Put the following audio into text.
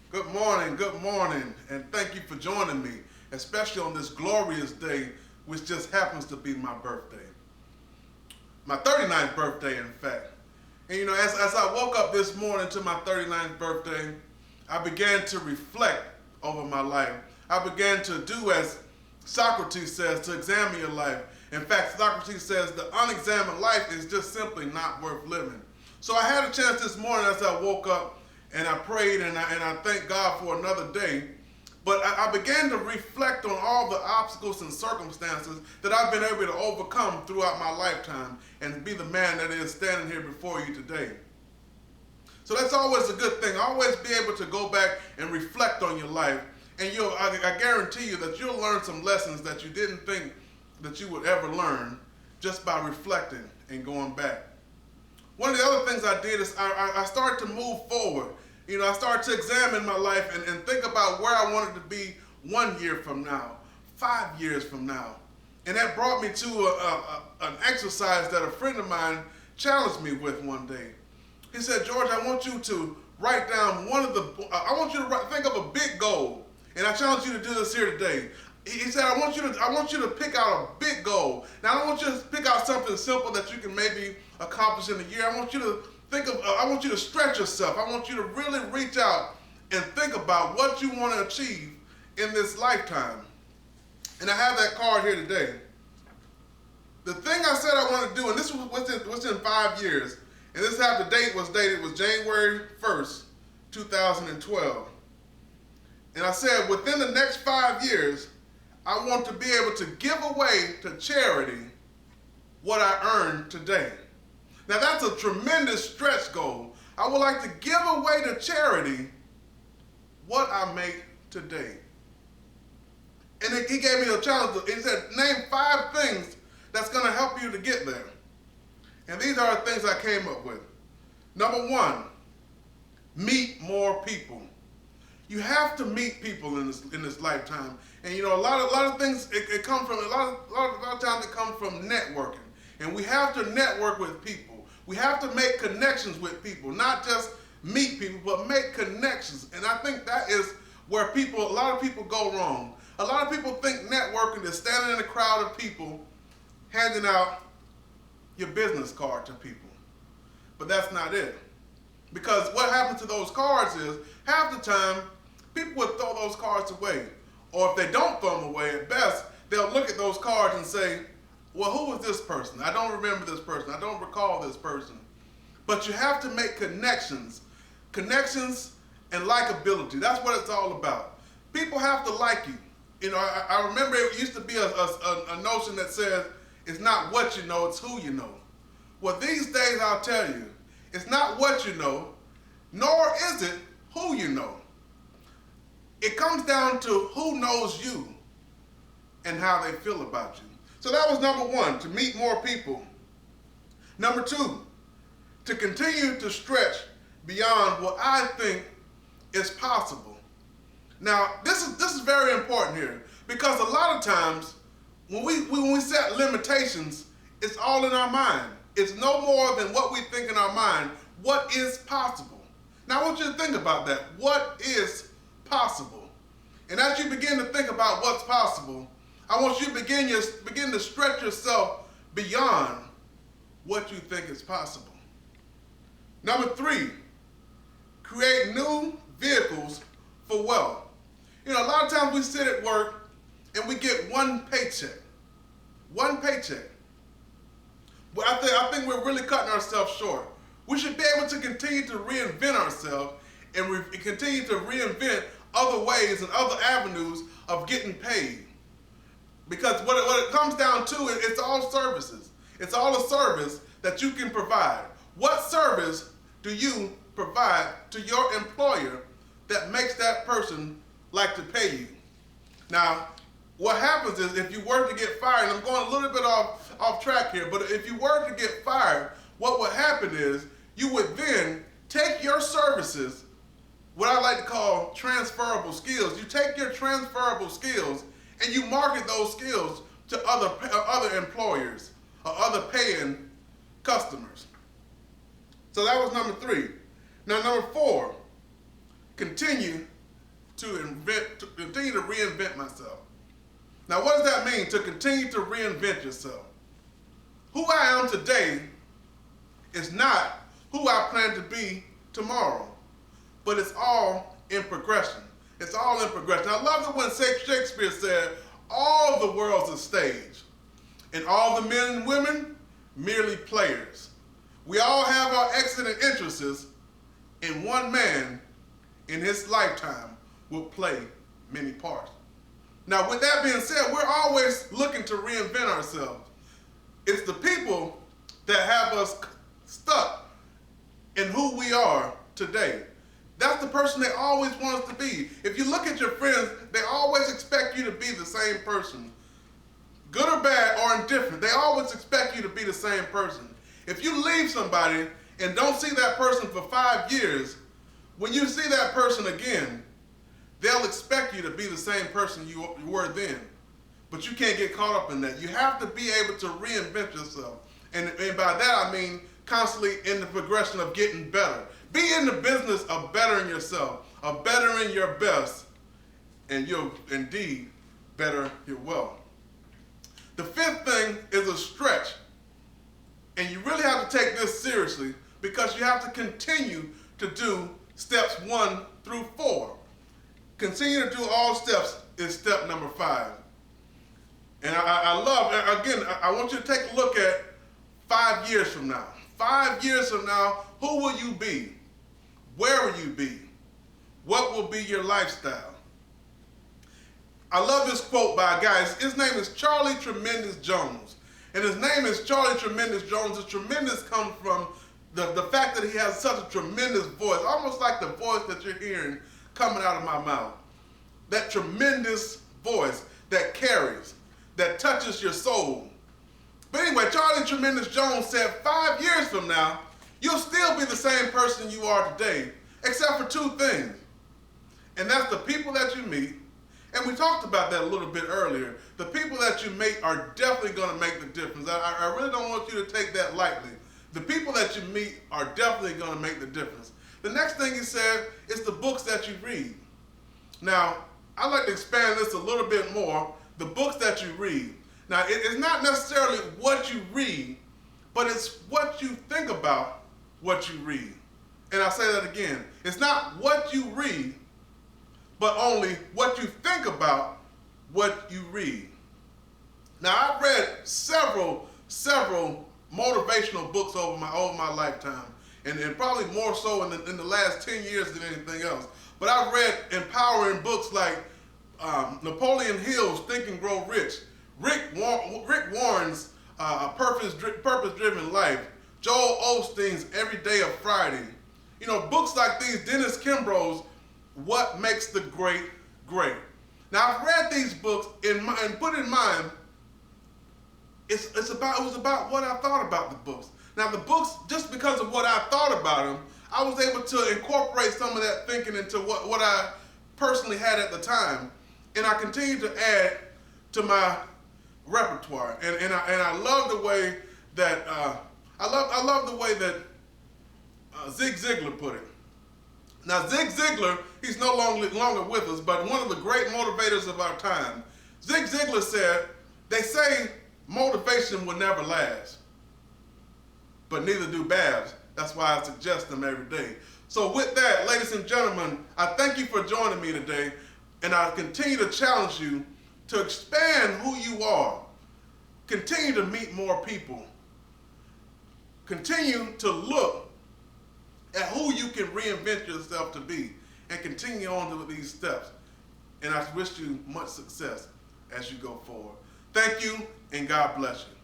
Good morning, and thank you for joining me, especially on this glorious day, which just happens to be my birthday. My 39th birthday, in fact. And as I woke up this morning to my 39th birthday, I began to reflect over my life. I began to do as Socrates says, to examine your life. In fact, Socrates says the unexamined life is just simply not worth living. So I had a chance this morning as I woke up and I prayed and I thank God for another day. But I began to reflect on all the obstacles and circumstances that I've been able to overcome throughout my lifetime and be the man that is standing here before you today. So that's always a good thing. Always be able to go back and reflect on your life. And I guarantee you that you'll learn some lessons that you didn't think that you would ever learn just by reflecting and going back. One of the other things I did is I started to move forward. I started to examine my life and think about where I wanted to be 1 year from now, 5 years from now. And that brought me to an exercise that a friend of mine challenged me with one day. He said, George, I want you to write down I want you to think of a big goal. And I challenge you to do this here today. He said, I want you to pick out a big goal. Now, I don't want you to pick out something simple that you can maybe accomplish in a year. I want you to stretch yourself. I want you to really reach out and think about what you want to achieve in this lifetime. And I have that card here today. The thing I said I want to do, and this was within 5 years, and this how the date was dated, was January 1st, 2012. And I said, within the next 5 years, I want to be able to give away to charity what I earned today. Now that's a tremendous stretch goal. I would like to give away to charity what I make today. And he gave me a challenge. He said, name 5 things that's going to help you to get there. And these are the things I came up with. Number 1, meet more people. You have to meet people in this lifetime, and a lot of things it come from a lot of times it comes from networking, and we have to network with people. We have to make connections with people, not just meet people, but make connections. And I think that is where a lot of people go wrong. A lot of people think networking is standing in a crowd of people, handing out your business card to people, but that's not it. Because what happens to those cards is half the time, people would throw those cards away. Or if they don't throw them away, at best, they'll look at those cards and say, well, who was this person? I don't remember this person. I don't recall this person. But you have to make connections. Connections and likability. That's what it's all about. People have to like you. I remember it used to be a notion that says, it's not what you know, it's who you know. Well, these days, I'll tell you, it's not what you know, nor is it who you know. It comes down to who knows you and how they feel about you. So that was number 1, to meet more people. Number 2, to continue to stretch beyond what I think is possible. Now, this is very important here, because a lot of times when we set limitations, it's all in our mind. It's no more than what we think in our mind. What is possible? Now, I want you to think about that. What is possible? And as you begin to think about what's possible, I want you to begin to stretch yourself beyond what you think is possible. Number 3, create new vehicles for wealth. A lot of times we sit at work and we get one paycheck. One paycheck. But I think we're really cutting ourselves short. We should be able to continue to reinvent ourselves and continue to reinvent other ways and other avenues of getting paid. Because what it comes down to, it's all services. It's all a service that you can provide. What service do you provide to your employer that makes that person like to pay you? Now, what happens is if you were to get fired, and I'm going a little bit off track here, but if you were to get fired, what would happen is you would then take your services, what I like to call transferable skills. You take your transferable skills and you market those skills to other employers or other paying customers. So that was number 3. Now, number 4, continue to continue to reinvent myself. Now, what does that mean, to continue to reinvent yourself? Who I am today is not who I plan to be tomorrow, but it's all in progression. It's all in progression. I love it when Shakespeare said, all the world's a stage, and all the men and women merely players. We all have our exits and entrances, and one man in his lifetime will play many parts. Now, with that being said, we're always looking to reinvent ourselves. It's the people that have us stuck in who we are today. That's the person they always want us to be. If you look at your friends, they always expect you to be the same person. Good or bad or indifferent, they always expect you to be the same person. If you leave somebody and don't see that person for 5 years, when you see that person again, they'll expect you to be the same person you were then. But you can't get caught up in that. You have to be able to reinvent yourself. And by that I mean constantly in the progression of getting better. Be in the business of bettering yourself, of bettering your best, and you'll indeed better your wealth. The fifth thing is a stretch. And you really have to take this seriously because you have to continue to do steps 1 through 4. Continue to do all steps is step number 5. And I love, again, I want you to take a look at 5 years from now. 5 years from now, who will you be? Where will you be? What will be your lifestyle? I love this quote by a guy. His name is Charlie Tremendous Jones. And his name is Charlie Tremendous Jones. The tremendous comes from the fact that he has such a tremendous voice, almost like the voice that you're hearing coming out of my mouth. That tremendous voice that carries, that touches your soul. But anyway, Charlie Tremendous Jones said 5 years from now, you'll still be the same person you are today, except for 2 things. And that's the people that you meet. And we talked about that a little bit earlier. The people that you meet are definitely going to make the difference. I really don't want you to take that lightly. The people that you meet are definitely going to make the difference. The next thing he said is the books that you read. Now, I'd like to expand this a little bit more. The books that you read. Now, it's not necessarily what you read, but it's what you think about what you read. And I'll say that again. It's not what you read, but only what you think about what you read. Now, I've read several motivational books over my lifetime, and probably more so in the last 10 years than anything else. But I've read empowering books like Napoleon Hill's Think and Grow Rich, Rick Warren's Purpose-Driven Life, Joel Osteen's Every Day of Friday. You know, books like these, Dennis Kimbrough's What Makes the Great Great. Now, I've read these books and put in mind, it was about what I thought about the books. Now, the books, just because of what I thought about them, I was able to incorporate some of that thinking into what I personally had at the time, and I continue to add to my repertoire. And I love the way that I love the way that Zig Ziglar put it. Now, Zig Ziglar, he's no longer with us, but one of the great motivators of our time. Zig Ziglar said, "They say motivation will never last, but neither do babs. That's why I suggest them every day." So with that, ladies and gentlemen, I thank you for joining me today, and I continue to challenge you to expand who you are. Continue to meet more people. Continue to look at who you can reinvent yourself to be, and continue on with these steps. And I wish you much success as you go forward. Thank you, and God bless you.